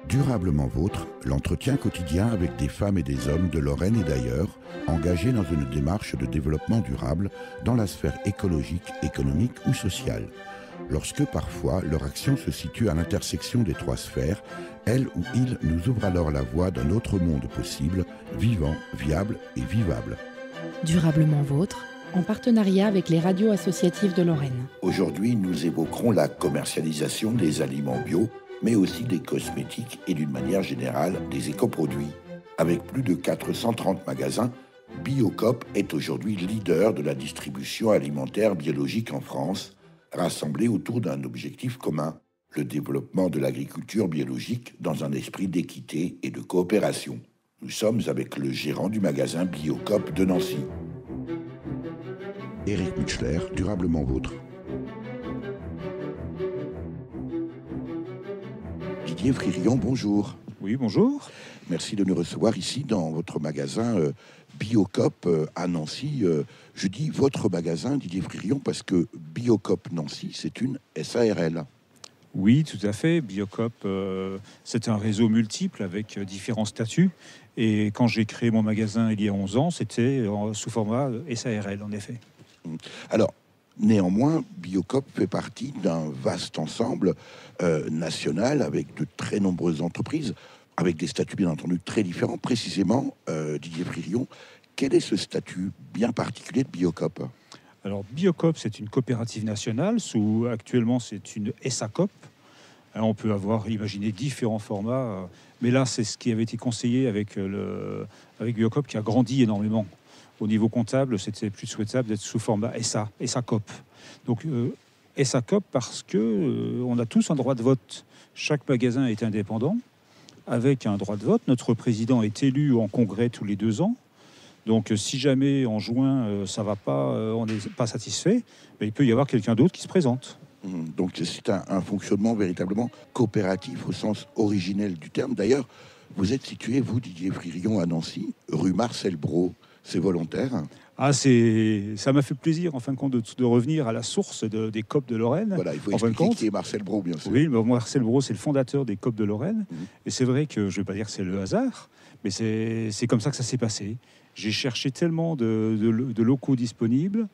Durablement Vôtre, l'entretien quotidien avec des femmes et des hommes de Lorraine et d'ailleurs, engagés dans une démarche de développement durable dans la sphère écologique, économique ou sociale. Lorsque parfois leur action se situe à l'intersection des trois sphères, elle ou il nous ouvre alors la voie d'un autre monde possible, vivant, viable et vivable. Durablement Vôtre, en partenariat avec les radios associatives de Lorraine. Aujourd'hui, nous évoquerons la commercialisation des aliments bio, mais aussi des cosmétiques et d'une manière générale des écoproduits. Avec plus de 430 magasins, Biocoop est aujourd'hui leader de la distribution alimentaire biologique en France, rassemblée autour d'un objectif commun, le développement de l'agriculture biologique dans un esprit d'équité et de coopération. Nous sommes avec le gérant du magasin Biocoop de Nancy. Éric Mutschler, Durablement Vôtre. Didier Fririon, bonjour. Oui, bonjour. Merci de nous recevoir ici dans votre magasin Biocoop à Nancy. Je dis votre magasin, Didier Fririon, parce que Biocoop Nancy, c'est une SARL. Oui, tout à fait. Biocoop, c'est un réseau multiple avec différents statuts. Et quand j'ai créé mon magasin il y a 11 ans, c'était sous format SARL, en effet. Alors, néanmoins, Biocoop fait partie d'un vaste ensemble national avec de très nombreuses entreprises, avec des statuts bien entendu très différents. Précisément, Didier Fririon, quel est ce statut bien particulier de Biocoop ? Alors, Biocoop, c'est une coopérative nationale. Actuellement, c'est une SACOP. On peut imaginer différents formats. Mais là, c'est ce qui avait été conseillé avec Biocoop, qui a grandi énormément. Au niveau comptable, c'était plus souhaitable d'être sous format SACOP. Donc, SACOP parce que on a tous un droit de vote. Chaque magasin est indépendant, avec un droit de vote. Notre président est élu en congrès tous les 2 ans. Donc, si jamais en juin, ça va pas, on n'est pas satisfait, il peut y avoir quelqu'un d'autre qui se présente. Donc, c'est un fonctionnement véritablement coopératif au sens originel du terme. D'ailleurs, vous êtes situé, vous, Didier Fririon, à Nancy, rue Marcel Brault. C'est volontaire. Ça m'a fait plaisir, en fin de compte, de revenir à la source des COP de Lorraine. Voilà, il faut expliquer qui est Marcel Brault, bien sûr. Oui, Marcel Brault, c'est le fondateur des COP de Lorraine. Et c'est vrai que, je ne vais pas dire que c'est le hasard, mais c'est comme ça que ça s'est passé. J'ai cherché tellement de locaux disponibles.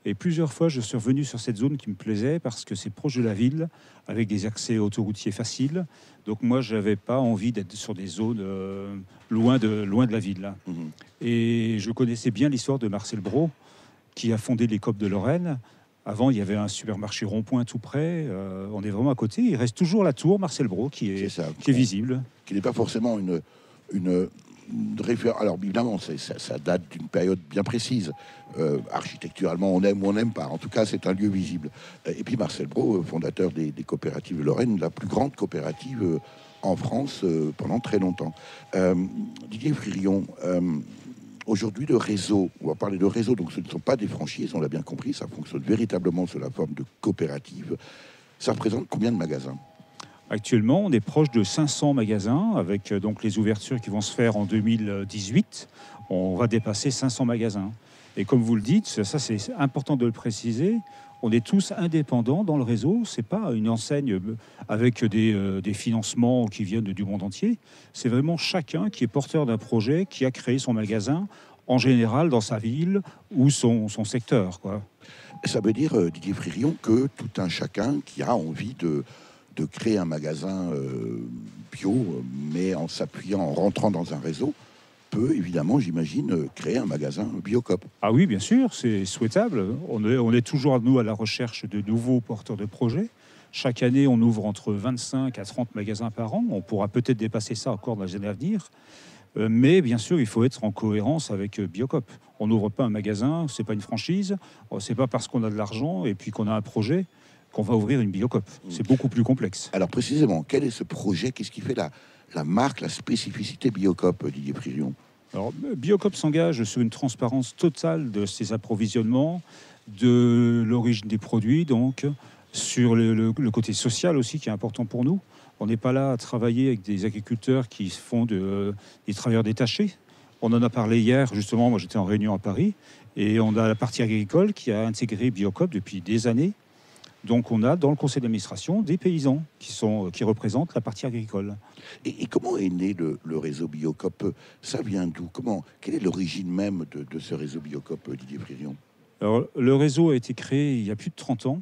Et plusieurs fois, je suis revenu sur cette zone qui me plaisait parce que c'est proche de la ville, avec des accès autoroutiers faciles. Donc moi, je n'avais pas envie d'être sur des zones loin de la ville. Et je connaissais bien l'histoire de Marcel Brault, qui a fondé les COP de Lorraine. Avant, il y avait un supermarché Rond-Point tout près. On est vraiment à côté. Il reste toujours la tour Marcel Brault qui est visible. Qui n'est pas forcément une référence. Alors évidemment, ça date d'une période bien précise. Architecturalement, on aime ou on n'aime pas. En tout cas, c'est un lieu visible. Et puis Marcel Brault, fondateur des coopératives de Lorraine, la plus grande coopérative en France pendant très longtemps. Didier Fririon, aujourd'hui, le réseau, on va parler de réseau, donc ce ne sont pas des franchises, on l'a bien compris, ça fonctionne véritablement sous la forme de coopérative. Ça représente combien de magasins ? Actuellement, on est proche de 500 magasins, avec donc les ouvertures qui vont se faire en 2018. On va dépasser 500 magasins. Et comme vous le dites, ça c'est important de le préciser, on est tous indépendants dans le réseau. C'est pas une enseigne avec des financements qui viennent du monde entier. C'est vraiment chacun qui est porteur d'un projet, qui a créé son magasin, en général dans sa ville ou son secteur, quoi. Ça veut dire, Didier Fririon, que tout un chacun qui a envie de créer un magasin bio, mais en s'appuyant, en rentrant dans un réseau, peut évidemment, j'imagine, créer un magasin Biocoop. Ah oui, bien sûr, c'est souhaitable. On est toujours, nous, à la recherche de nouveaux porteurs de projets. Chaque année, on ouvre entre 25 à 30 magasins par an. On pourra peut-être dépasser ça encore dans les années à venir. Mais bien sûr, il faut être en cohérence avec Biocoop. On n'ouvre pas un magasin, c'est pas une franchise. C'est pas parce qu'on a de l'argent et puis qu'on a un projet qu'on va ouvrir une Biocoop. C'est beaucoup plus complexe. Alors précisément, quel est ce projet ? Qu'est-ce qui fait la marque, la spécificité Biocoop, Didier Fririon ? Alors, Biocoop s'engage sur une transparence totale de ses approvisionnements, de l'origine des produits, donc sur le côté social aussi qui est important pour nous. On n'est pas là à travailler avec des agriculteurs qui font des travailleurs détachés. On en a parlé hier, justement, moi j'étais en réunion à Paris, et on a la partie agricole qui a intégré Biocoop depuis des années, Donc on a dans le conseil d'administration des paysans qui représentent la partie agricole. Et comment est né le réseau Biocop? Ça vient d'où? Quelle est l'origine même de ce réseau Biocop, Didier Fririon? Alors, le réseau a été créé il y a plus de 30 ans.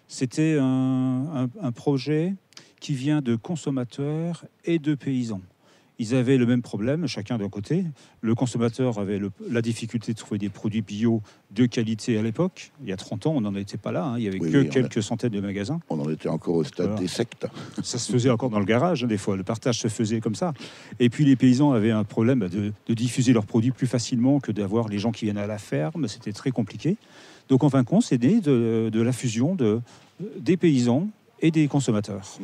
C'était un projet qui vient de consommateurs et de paysans. Ils avaient le même problème, chacun d'un côté. Le consommateur avait la difficulté de trouver des produits bio de qualité à l'époque. Il y a 30 ans, on n'en était pas là. Hein. Il n'y avait quelques centaines de magasins. On en était encore au stade des sectes. Ça se faisait encore dans le garage, hein, des fois. Le partage se faisait comme ça. Et puis les paysans avaient un problème de diffuser leurs produits plus facilement que d'avoir les gens qui viennent à la ferme. C'était très compliqué. Donc en fin de compte, c'est né de la fusion des paysans et des consommateurs.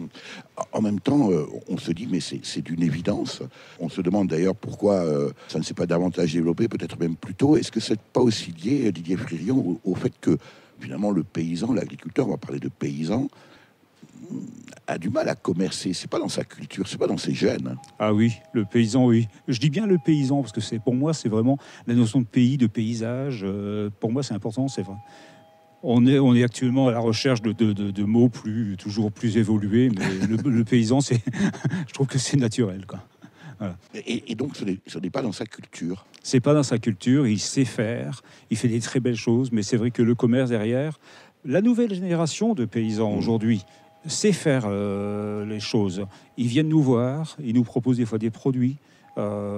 En même temps, on se dit, mais c'est d'une évidence. On se demande d'ailleurs pourquoi ça ne s'est pas davantage développé, peut-être même plus tôt. Est-ce que c'est pas aussi lié, Didier Fririon, au fait que finalement le paysan, l'agriculteur, on va parler de paysan, a du mal à commercer. C'est pas dans sa culture, c'est pas dans ses gènes. Ah oui, le paysan, oui. Je dis bien le paysan parce que pour moi, c'est vraiment la notion de pays, de paysage. Pour moi, c'est important, c'est vrai. On est actuellement à la recherche de mots toujours plus évolués, mais le paysan, je trouve que c'est naturel, quoi. Voilà. Et donc, ce n'est pas dans sa culture. C'est pas dans sa culture, il sait faire, il fait des très belles choses, mais c'est vrai que le commerce derrière, la nouvelle génération de paysans aujourd'hui sait faire les choses. Ils viennent nous voir, ils nous proposent des fois des produits.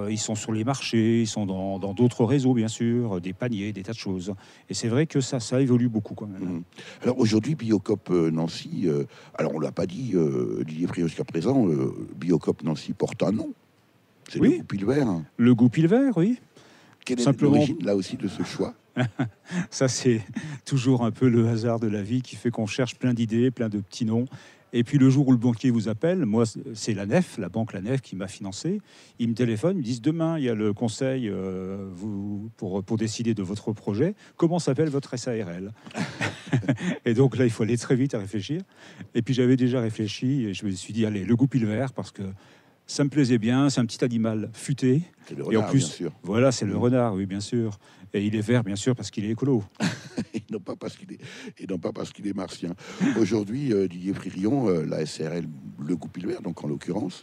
Ils sont sur les marchés, ils sont dans d'autres réseaux, bien sûr, des paniers, des tas de choses. Et c'est vrai que ça évolue beaucoup quand même. Alors aujourd'hui, Biocop Nancy, alors on ne l'a pas dit, Didier Fririon jusqu'à présent, Biocop Nancy porte un nom. C'est le Goupil-Vert. Le Goupil-Vert, oui. Quelle est l'origine, là aussi, de ce choix? Ça, c'est toujours un peu le hasard de la vie qui fait qu'on cherche plein d'idées, plein de petits noms. Et puis le jour où le banquier vous appelle, moi c'est la Nef, la banque La Nef qui m'a financé, ils me téléphonent, ils me disent demain il y a le conseil pour décider de votre projet, comment s'appelle votre SARL? Et donc là il faut aller très vite à réfléchir. Et puis j'avais déjà réfléchi et je me suis dit allez, le Goupil-Vert parce que ça me plaisait bien, c'est un petit animal futé. C'est le renard, et en plus, bien sûr. Voilà, c'est le renard, oui, bien sûr. Et il est vert, bien sûr, parce qu'il est écolo. Et non pas parce qu'il est martien. Aujourd'hui, Didier Fririon, la SARL, le Goupil-Vert, donc en l'occurrence,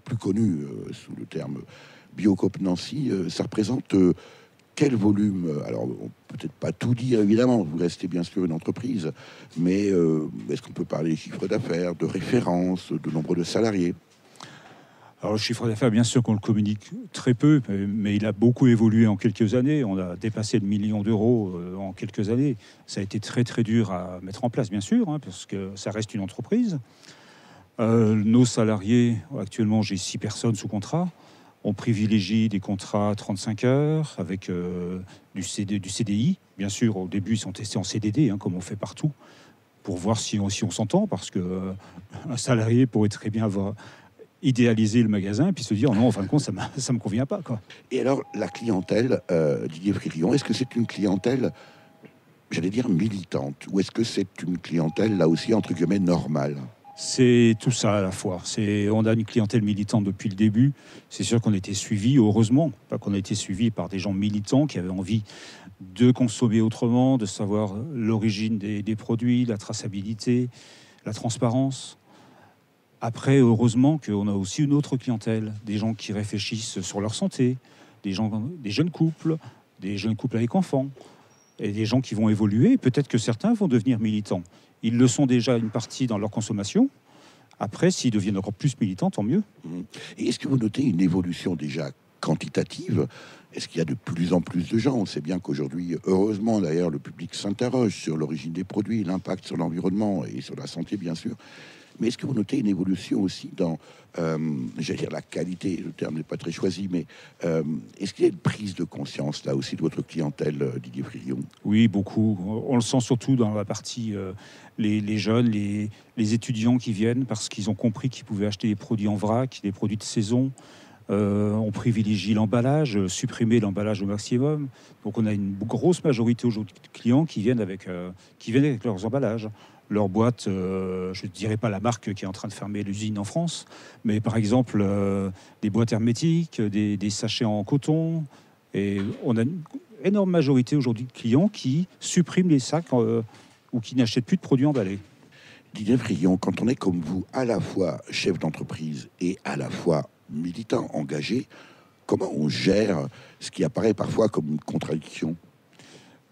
plus connu sous le terme Biocop Nancy, ça représente quel volume? Alors, on peut peut-être pas tout dire, évidemment, vous restez bien sûr une entreprise, mais est-ce qu'on peut parler de chiffre d'affaires, de référence, de nombre de salariés? Alors le chiffre d'affaires, bien sûr qu'on le communique très peu, mais il a beaucoup évolué en quelques années. On a dépassé le million d'euros en quelques années. Ça a été très très dur à mettre en place, bien sûr, hein, parce que ça reste une entreprise. Nos salariés, actuellement j'ai 6 personnes sous contrat. On privilégie des contrats 35 heures avec du CDI. Bien sûr, au début ils sont testés en CDD, hein, comme on fait partout, pour voir si on s'entend, parce qu'un salarié pourrait très bien avoir idéaliser le magasin et puis se dire non, en fin de compte, ça me convient pas, quoi. Et alors, la clientèle, Didier Fririon, est-ce que c'est une clientèle, j'allais dire, militante, ou est-ce que c'est une clientèle, là aussi, entre guillemets, normale? C'est tout ça à la fois. On a une clientèle militante depuis le début. C'est sûr qu'on a été suivi, heureusement, pas qu'on a été suivi par des gens militants qui avaient envie de consommer autrement, de savoir l'origine des produits, la traçabilité, la transparence. Après, heureusement qu'on a aussi une autre clientèle, des gens qui réfléchissent sur leur santé, des jeunes couples avec enfants, et des gens qui vont évoluer. Peut-être que certains vont devenir militants. Ils le sont déjà une partie dans leur consommation. Après, s'ils deviennent encore plus militants, tant mieux. Et est-ce que vous notez une évolution déjà quantitative? Est-ce qu'il y a de plus en plus de gens? On sait bien qu'aujourd'hui, heureusement d'ailleurs, le public s'interroge sur l'origine des produits, l'impact sur l'environnement et sur la santé, bien sûr. Mais est-ce que vous notez une évolution aussi dans, j'allais dire la qualité, le terme n'est pas très choisi, mais est-ce qu'il y a une prise de conscience là aussi de votre clientèle, Didier Fririon? Oui, beaucoup. On le sent surtout dans la partie les jeunes, les étudiants qui viennent parce qu'ils ont compris qu'ils pouvaient acheter des produits en vrac, des produits de saison. On privilégie l'emballage, supprimer l'emballage au maximum. Donc on a une grosse majorité aujourd'hui de clients qui viennent avec leurs emballages. Leur boîte, je ne dirais pas la marque qui est en train de fermer l'usine en France, mais par exemple des boîtes hermétiques, des sachets en coton. Et on a une énorme majorité aujourd'hui de clients qui suppriment les sacs ou qui n'achètent plus de produits emballés. Didier Frillon, quand on est comme vous, à la fois chef d'entreprise et à la fois militant engagé, comment on gère ce qui apparaît parfois comme une contradiction?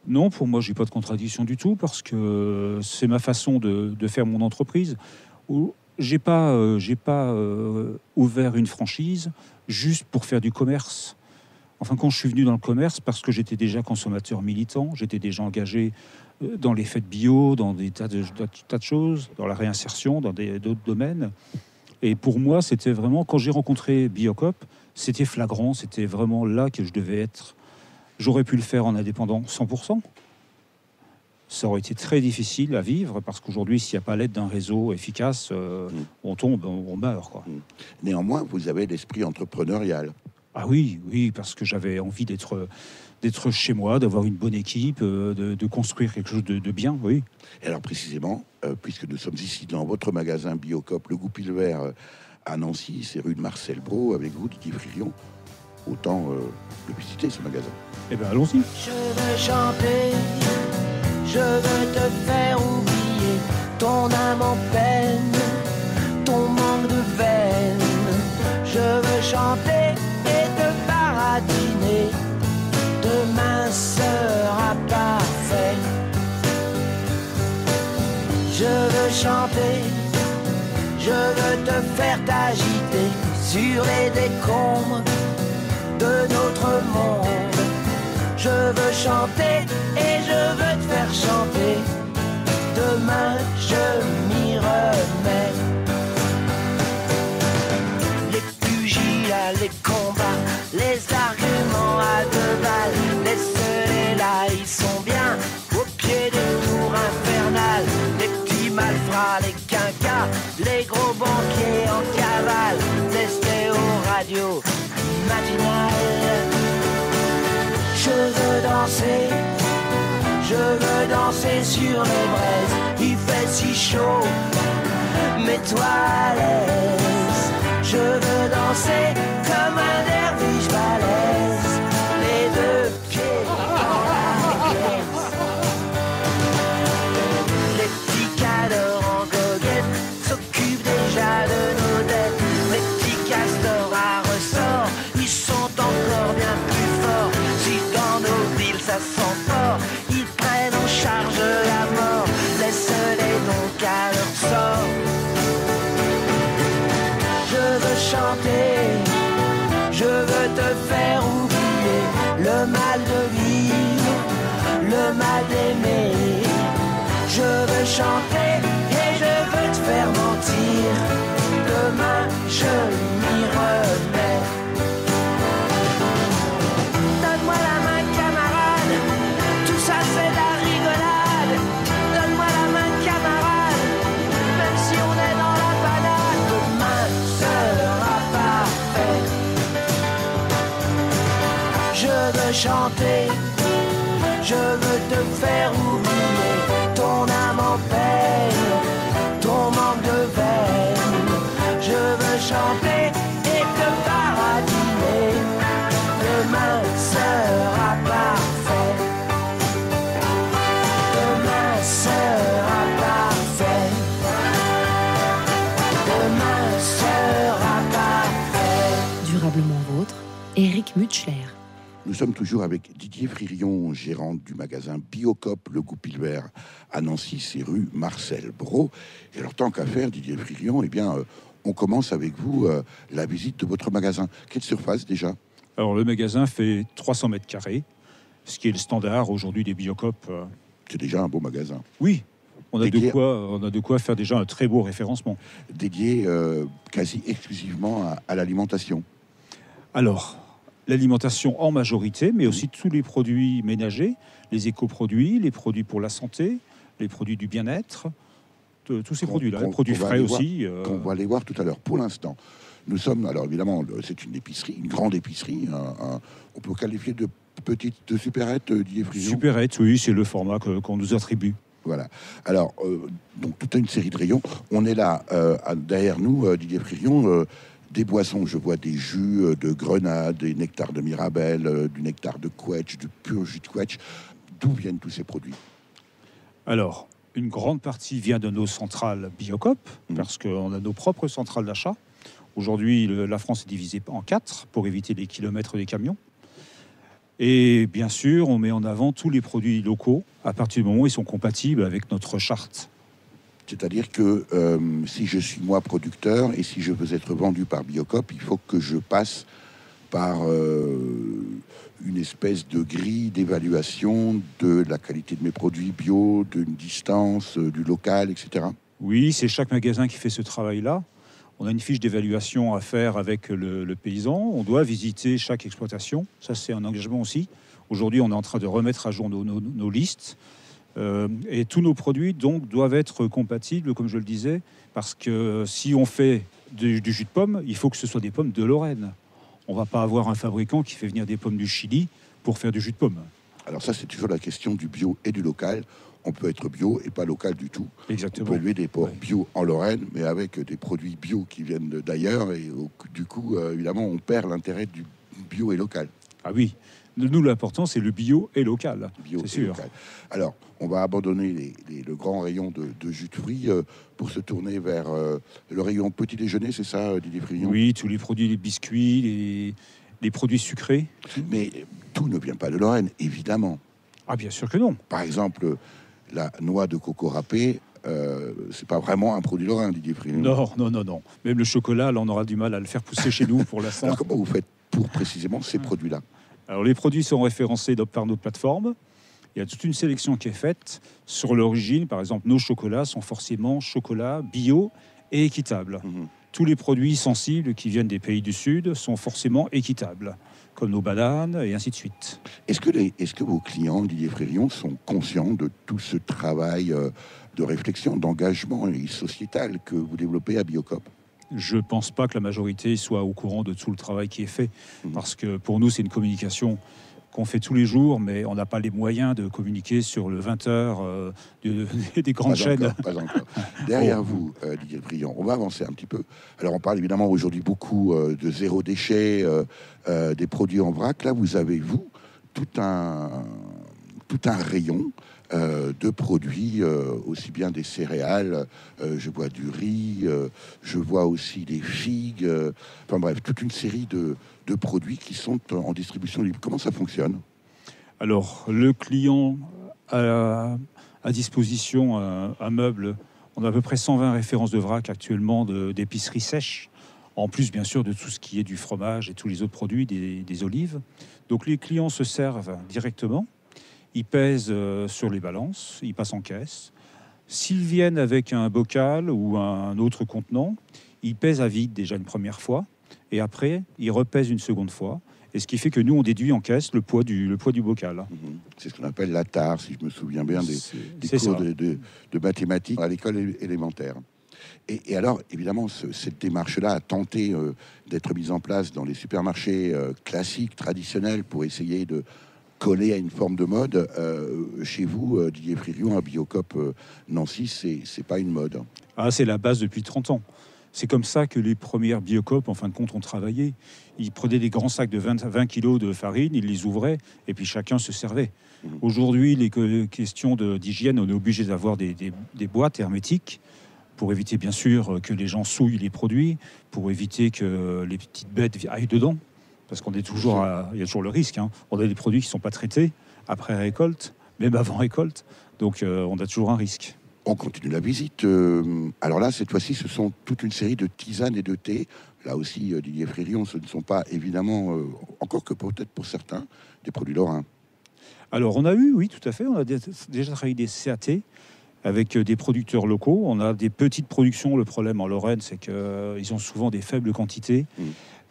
Non, pour moi, j'ai pas de contradiction du tout parce que c'est ma façon de faire mon entreprise. J'ai pas ouvert une franchise juste pour faire du commerce. Enfin, quand je suis venu dans le commerce, parce que j'étais déjà consommateur militant, j'étais déjà engagé dans les fêtes bio, dans des tas de choses, dans la réinsertion, dans d'autres domaines. Et pour moi, c'était vraiment, quand j'ai rencontré Biocop, c'était flagrant, c'était vraiment là que je devais être. J'aurais pu le faire en indépendant 100%. Ça aurait été très difficile à vivre parce qu'aujourd'hui, s'il n'y a pas l'aide d'un réseau efficace, on tombe, on meurt, quoi. Néanmoins, vous avez l'esprit entrepreneurial. Ah oui, oui, parce que j'avais envie d'être chez moi, d'avoir une bonne équipe, de construire quelque chose de bien, oui. Et alors précisément, puisque nous sommes ici dans votre magasin Biocop, le Goupil-Vert à Nancy, c'est rue de Marcel Brault, avec vous, Didier Frillon. Autant le visiter, ce magasin. Eh bien, allons-y. Je veux chanter, je veux te faire oublier ton âme en peine, ton manque de veine. Je veux chanter et te baratiner, demain sera parfait. Je veux chanter, je veux te faire t'agiter sur les décombres de notre monde. Je veux chanter et je veux te faire chanter. Demain je m'y remets. Les pugilats, les combats, les arguments à deux balles. Laisse-les là, ils sont bien au pied des tours infernales. Les petits malfrats, les quinquas, les gros banquiers en cavale. Laisse-les aux radios matinales. Je veux danser sur les braises. Il fait si chaud, mets-toi à l'aise. Je veux danser comme un derviche balèze, les deux pieds dans la caisse. Les petits cadors en goguette s'occupent déjà de nos dettes. Les petits castors à ressort, ils sont encore bien plus forts. Si dans nos villes ça sent fort, ils prennent en charge la mort. Laisse-les donc à leur sort. Je veux chanter, je veux te faire oublier le mal de vivre, le mal d'aimer. Je veux chanter et je veux te faire mentir. Demain je m'y remets. Donne-moi la main camarade, tout ça c'est de la rigolade. Donne-moi la main camarade, même si on est dans la panade. Demain sera parfait. Je veux chanter, je veux te faire oublier ton âme en peine, ton manque de veine. Je veux chanter et te baratiner. Demain sera parfait. Demain sera parfait. Demain sera parfait. Durablement vôtre, Éric Mutschler. Nous sommes toujours avec Didier Frillon, gérant du magasin Biocop, le Goupil-Vert à Nancy, c'est rue Marcel Brault. Et alors, tant qu'à faire, Didier Frillon, eh bien, on commence avec vous la visite de votre magasin. Quelle surface déjà? Alors, le magasin fait 300 mètres carrés, ce qui est le standard aujourd'hui des Biocop. C'est déjà un beau magasin. Oui, on a Dédié- de quoi faire déjà un très beau référencement. Dédié quasi exclusivement à l'alimentation. Alors, l'alimentation en majorité, mais aussi tous les produits ménagers, les écoproduits, les produits pour la santé, les produits du bien-être, tous ces produits-là, les produits qu'on va frais aller voir- aussi. Qu'on va aller voir tout à l'heure. Pour l'instant, nous sommes, alors évidemment, c'est une épicerie, une grande épicerie. On peut qualifier de petite, de supérette, Didier Frillon. Supérette, oui, c'est le format qu'on nous attribue. Voilà. Alors, donc toute une série de rayons. On est là, derrière nous, Didier Frillon, des boissons. Je vois des jus de grenade, des nectars de mirabelle, du nectar de quetch, du pur jus de quetch. D'où viennent tous ces produits? Alors, Une grande partie vient de nos centrales Biocop, parce qu'on a nos propres centrales d'achat. Aujourd'hui, la France est divisée en 4 pour éviter les kilomètres des camions. Et bien sûr, on met en avant tous les produits locaux à partir du moment où ils sont compatibles avec notre charte. C'est-à-dire que si je suis moi producteur et si je veux être vendu par Biocop, il faut que je passe par une espèce de grille d'évaluation de la qualité de mes produits bio, d'une distance, du local, etc. Oui, c'est chaque magasin qui fait ce travail-là. On a une fiche d'évaluation à faire avec le paysan. On doit visiter chaque exploitation. Ça, c'est un engagement aussi. Aujourd'hui, on est en train de remettre à jour nos listes. Et tous nos produits, donc, doivent être compatibles, comme je le disais, parce que si on fait du jus de pomme, il faut que ce soit des pommes de Lorraine. On ne va pas avoir un fabricant qui fait venir des pommes du Chili pour faire du jus de pomme. Alors ça, c'est toujours la question du bio et du local. On peut être bio et pas local du tout. Exactement. On peut élever des porcs bio en Lorraine, mais avec des produits bio qui viennent d'ailleurs. Et du coup, évidemment, on perd l'intérêt du bio et local. Ah oui. Nous, l'important, c'est le bio et local. Bio c'est et sûr. Local. Alors, on va abandonner le grand rayon de jus de fruits pour se tourner vers le rayon petit déjeuner, c'est ça, Didier Frillon? Oui, tous les produits, les biscuits, les produits sucrés. Mais tout ne vient pas de Lorraine, évidemment. Ah, bien sûr que non. Par exemple, la noix de coco râpée, c'est pas vraiment un produit lorrain, Didier Frillon. Non. Même le chocolat, là, on aura du mal à le faire pousser chez nous pour l'instant. Alors, comment vous faites pour précisément ces produits-là? Alors, les produits sont référencés par nos plateformes. Il y a toute une sélection qui est faite sur l'origine. Par exemple, nos chocolats sont forcément chocolat bio et équitable. Tous les produits sensibles qui viennent des pays du Sud sont forcément équitables, comme nos bananes et ainsi de suite. Est-ce que vos clients, Didier Frillon, sont conscients de tout ce travail de réflexion, d'engagement et sociétal que vous développez à Biocop? Je ne pense pas que la majorité soit au courant de tout le travail qui est fait, parce que pour nous, c'est une communication qu'on fait tous les jours, mais on n'a pas les moyens de communiquer sur le 20h des grandes chaînes. Pas encore. Derrière vous, Didier Frillon, on va avancer un petit peu. Alors, on parle évidemment aujourd'hui beaucoup de zéro déchet, des produits en vrac. Là, vous avez, tout un rayon de produits, aussi bien des céréales, je vois du riz, je vois aussi des figues, enfin bref, toute une série de produits qui sont en distribution libre. Comment ça fonctionne? Alors, le client a à disposition un meuble. On a à peu près 120 références de vrac actuellement d'épicerie sèche, en plus bien sûr de tout ce qui est du fromage et tous les autres produits, des olives. Donc les clients se servent directement. Ils pèsent sur les balances, ils passent en caisse. S'ils viennent avec un bocal ou un autre contenant, ils pèsent à vide déjà une première fois, et après, ils repèsent une seconde fois. Et ce qui fait que nous, on déduit en caisse le poids du bocal. C'est ce qu'on appelle la tare, si je me souviens bien, des cours de mathématiques à l'école élémentaire. Et alors, évidemment, cette démarche-là a tenté d'être mise en place dans les supermarchés classiques, traditionnels, pour essayer de coller à une forme de mode. Chez vous, Didier Frillon, à Biocop Nancy, c'est pas une mode. Ah, c'est la base depuis 30 ans. C'est comme ça que les premières Biocop, en fin de compte, ont travaillé. Ils prenaient des grands sacs de 20 kilos de farine, ils les ouvraient, et puis chacun se servait. Aujourd'hui, les questions d'hygiène, on est obligé d'avoir des boîtes hermétiques pour éviter, bien sûr, que les gens souillent les produits, pour éviter que les petites bêtes aillent dedans. Parce qu'on est toujours, il y a toujours le risque. On a des produits qui ne sont pas traités après récolte, même avant récolte. Donc, on a toujours un risque. On continue la visite. Alors là, cette fois-ci, ce sont toute une série de tisanes et de thés. Là aussi, Didier Frillon, ce ne sont pas évidemment, encore que peut-être pour certains, des produits lorrains. Alors, on a eu, oui, tout à fait. On a déjà travaillé des CAT avec des producteurs locaux. On a des petites productions. Le problème en Lorraine, c'est qu'ils ont souvent des faibles quantités.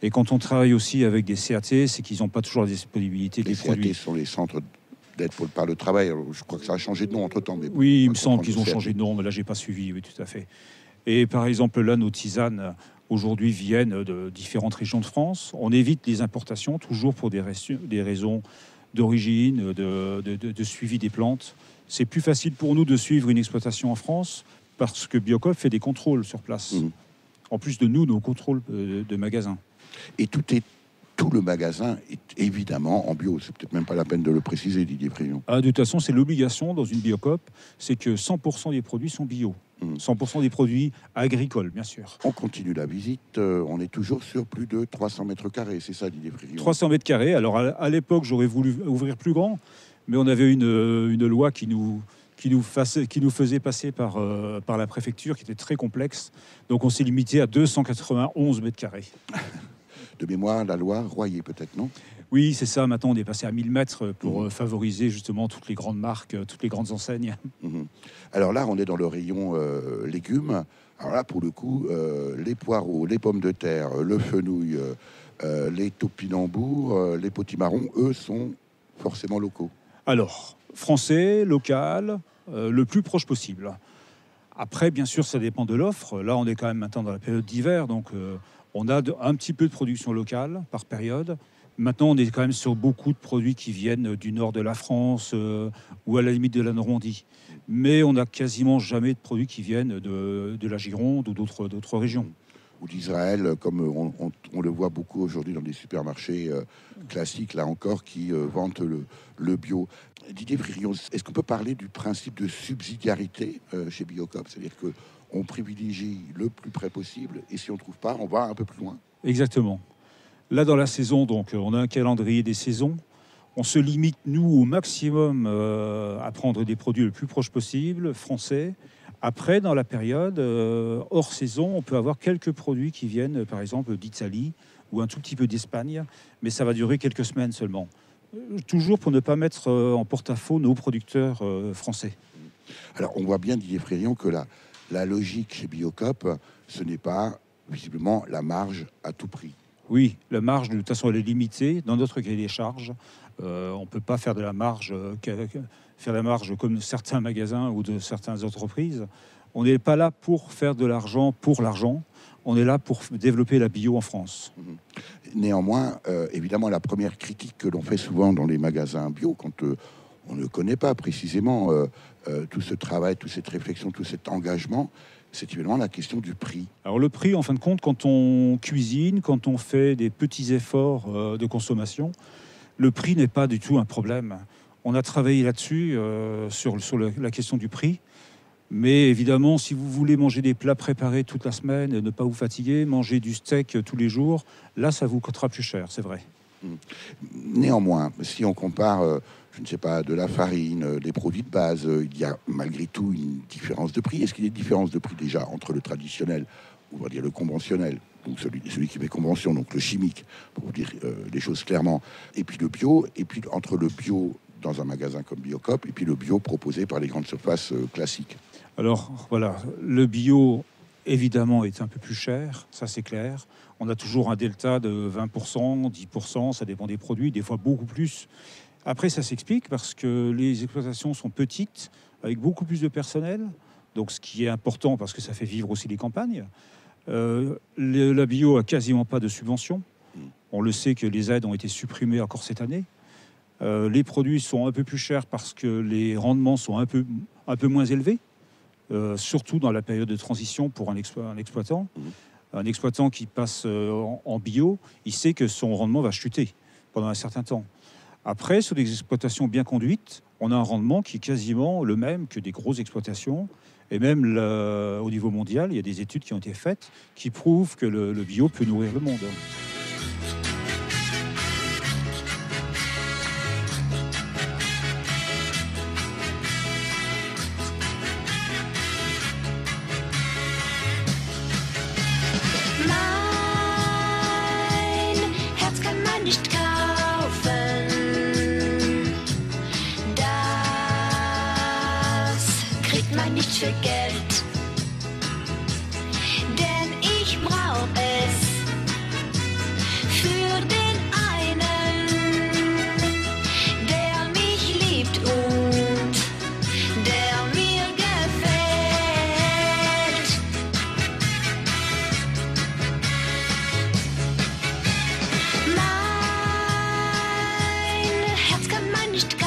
Et quand on travaille aussi avec des CAT, c'est qu'ils n'ont pas toujours la disponibilité des produits. Les CAT sont les centres d'aide par le travail. Alors, je crois que ça a changé de nom entre-temps. Mais oui, il me semble qu'ils ont changé de nom, mais là, j'ai pas suivi. Oui, tout à fait. Et par exemple, là, nos tisanes, aujourd'hui, viennent de différentes régions de France. On évite les importations, toujours pour des raisons d'origine, de suivi des plantes. C'est plus facile pour nous de suivre une exploitation en France parce que Biocop fait des contrôles sur place. En plus de nos contrôles de magasins. Et tout est tout le magasin est évidemment en bio. C'est peut-être même pas la peine de le préciser, Didier Frion. De toute façon, c'est l'obligation dans une Biocoop, c'est que 100% des produits sont bio. 100% des produits agricoles, bien sûr. On continue la visite. On est toujours sur plus de 300 mètres carrés. C'est ça, Didier Frion? 300 mètres carrés. Alors, à l'époque, j'aurais voulu ouvrir plus grand, mais on avait une loi qui nous faisait passer par la préfecture, qui était très complexe. Donc, on s'est limité à 291 mètres carrés. De mémoire, la loi Royer, peut-être, non? Oui, c'est ça. Maintenant, on est passé à 1000 mètres pour favoriser justement toutes les grandes marques, toutes les grandes enseignes. Alors là, on est dans le rayon légumes. Alors là, pour le coup, les poireaux, les pommes de terre, le fenouil, les topinambours, les potimarrons, eux, sont forcément locaux. Alors, français, local, le plus proche possible. Après, bien sûr, ça dépend de l'offre. Là, on est quand même maintenant dans la période d'hiver, donc on a un petit peu de production locale par période. Maintenant, on est quand même sur beaucoup de produits qui viennent du nord de la France ou à la limite de la Normandie. Mais on n'a quasiment jamais de produits qui viennent de la Gironde ou d'autres régions. Ou d'Israël, comme on le voit beaucoup aujourd'hui dans des supermarchés classiques, là encore, qui vantent le bio. Didier Frion, est-ce qu'on peut parler du principe de subsidiarité chez Biocoop? C'est-à-dire qu'on privilégie le plus près possible, et si on ne trouve pas, on va un peu plus loin? Exactement. Là, dans la saison, donc, on a un calendrier des saisons. On se limite, nous, au maximum à prendre des produits le plus proche possible, français. Après, dans la période hors saison, on peut avoir quelques produits qui viennent, par exemple, d'Italie ou un tout petit peu d'Espagne, mais ça va durer quelques semaines seulement. Toujours pour ne pas mettre en porte-à-faux nos producteurs français. Alors, on voit bien, Didier Frion, que la logique chez Biocoop, ce n'est pas, visiblement, la marge à tout prix. Oui, la marge, de toute façon, elle est limitée. Dans notre cahier des charges, on ne peut pas faire de la marge, comme certains magasins ou de certaines entreprises. On n'est pas là pour faire de l'argent pour l'argent. On est là pour développer la bio en France. Néanmoins, évidemment, la première critique que l'on fait souvent dans les magasins bio, quand on ne connaît pas précisément tout ce travail, toute cette réflexion, tout cet engagement, c'est évidemment la question du prix. Alors le prix, en fin de compte, quand on cuisine, quand on fait des petits efforts de consommation, le prix n'est pas du tout un problème. On a travaillé là-dessus, sur la question du prix. Mais évidemment, si vous voulez manger des plats préparés toute la semaine et ne pas vous fatiguer, manger du steak tous les jours, là, ça vous coûtera plus cher, c'est vrai. Néanmoins, si on compare, je ne sais pas, de la farine, des produits de base, il y a malgré tout une différence de prix. Est-ce qu'il y a une différence de prix déjà entre le traditionnel, on va dire le conventionnel, donc celui qui fait convention, donc le chimique, pour vous dire les choses clairement, et puis le bio, et puis entre le bio dans un magasin comme Biocoop, et puis le bio proposé par les grandes surfaces classiques? Alors voilà, le bio évidemment est un peu plus cher, ça c'est clair. On a toujours un delta de 20%, 10%, ça dépend des produits, des fois beaucoup plus. Après ça s'explique parce que les exploitations sont petites, avec beaucoup plus de personnel, donc ce qui est important parce que ça fait vivre aussi les campagnes. La bio a quasiment pas de subventions. On le sait que les aides ont été supprimées encore cette année. Les produits sont un peu plus chers parce que les rendements sont un peu moins élevés. Surtout dans la période de transition pour un exploitant. Un exploitant qui passe en bio, il sait que son rendement va chuter pendant un certain temps. Après, sur des exploitations bien conduites, on a un rendement qui est quasiment le même que des grosses exploitations. Et même au niveau mondial, il y a des études qui ont été faites qui prouvent que le bio peut nourrir le monde. Für Geld, denn ich brauch es für den einen, der mich liebt und der mir gefällt. Mein Herz kann man nicht kaufen.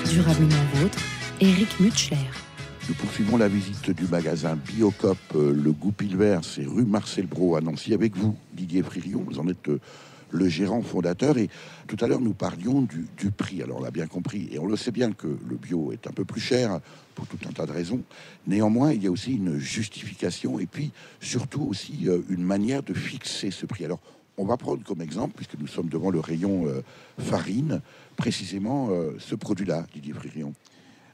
Durablement vôtre, Éric Mutschler. Nous poursuivons la visite du magasin Biocop, le Goupil Vert, c'est rue Marcel Brault à Nancy, avec vous, Didier Fririon. Vous en êtes le gérant fondateur. Et tout à l'heure, nous parlions du prix. Alors, on l'a bien compris, et on le sait bien que le bio est un peu plus cher pour tout un tas de raisons. Néanmoins, il y a aussi une justification et puis surtout aussi une manière de fixer ce prix. Alors, on va prendre comme exemple, puisque nous sommes devant le rayon farine, précisément ce produit-là, Didier Fririon.